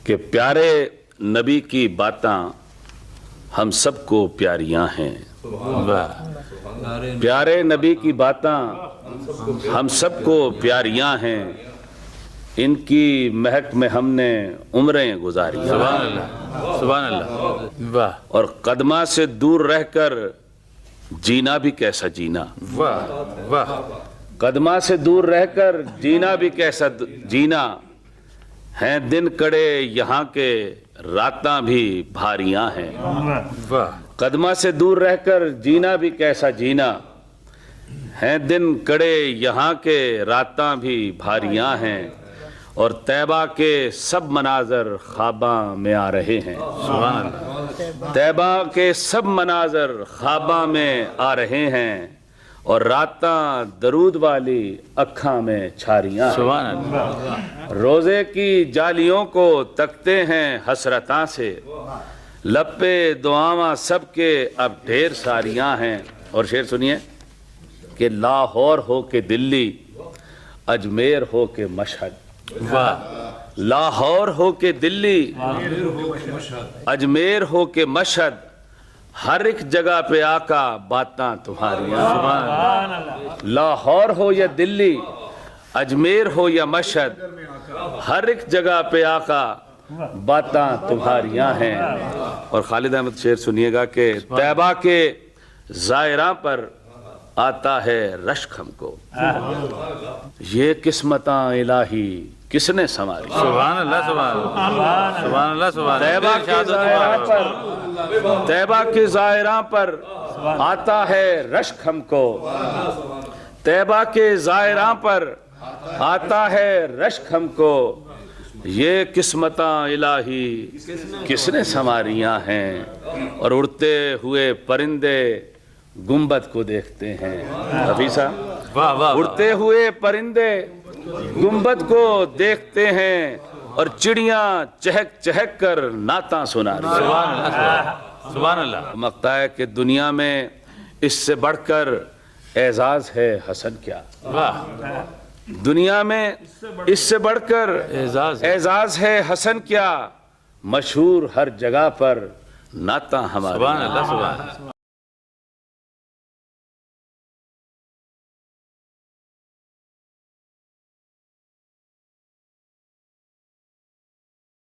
کہ پیارے نبی کی باتاں ہم سب کو پیاریاں ہیں. پیارے نبی کی باتاں ہم سب کو پیاریاں ہیں. ان کی مہک میں ہم نے عمریں گزاری. سبحان اللہ سبحان اللہ. واہ اور قدمہ سے دور رہ کر جینا بھی کیسا جینا. واہ واہ. قدمہ سے دور رہ کر جینا بھی کیسا جینا. ہیں دن کڑے یہاں کے راتاں بھی بھاریاں ہیں. واہ. قدمہ سے دور رہ کر جینا بھی کیسا جینا. ہیں دن کڑے یہاں کے راتاں بھی بھاریاں ہیں. اور طیبہ کے سب مناظر خواباں میں آ رہے ہیں. سبحان اللہ. طیبہ کے سب مناظر خواباں میں آ رہے ہیں. اور راتاں درود والی اکھاں میں چھاریاں ہیں. سبحان اللہ. روزے کی جالیوں کو تکتے ہیں حسرتاں سے. لپے دعاواں سب کے اب ڈھیر ساریاں ہیں. اور شعر سنیے کہ لاہور ہو کے دلی، اجمیر ہو کے مشہد. واہ. لاہور ہو کے دلی، اجمیر ہو کے مشہد، ہر ایک جگہ پہ آقا باتاں تمہاریاں. لاہور ہو یا دلی، اجمیر ہو یا مشہد، ہر ایک جگہ پہ آقا باتاں تمہاریاں ہیں. اور خالد احمد شعر سنیے گا کہ طیبہ کے زائراں پر آتا ہے رشک ہم کو. یہ قسمتاں الہی کس نے سنواری. سبحان اللہ سبحان اللہ سبحان اللہ سبحان طیبہ کے زائراں پر، طیبہ کے زائراں پر آتا ہے رشک ہم کو. طیبہ کے زائراں پر آتا ہے رشک ہم کو. یہ قسمتاں الہی کس نے سنواریاں ہیں. اور اڑتے ہوئے پرندے گنبد کو دیکھتے ہیں. حفیظہ واہ واہ. اڑتے ہوئے پرندے گنبد کو دیکھتے ہیں. اور چڑیاں چہک چہک کر نعتاں سنا رہی ہیں. سبحان اللہ سبحان اللہ. مقتا ہے کہ دنیا میں اس سے بڑھ کر اعزاز ہے حسن کیا. واہ. دنیا میں اس سے بڑھ کر اعزاز ہے حسن کیا. مشہور ہر جگہ پر نعتاں ہماری. سبحان اللہ سبحان اللہ.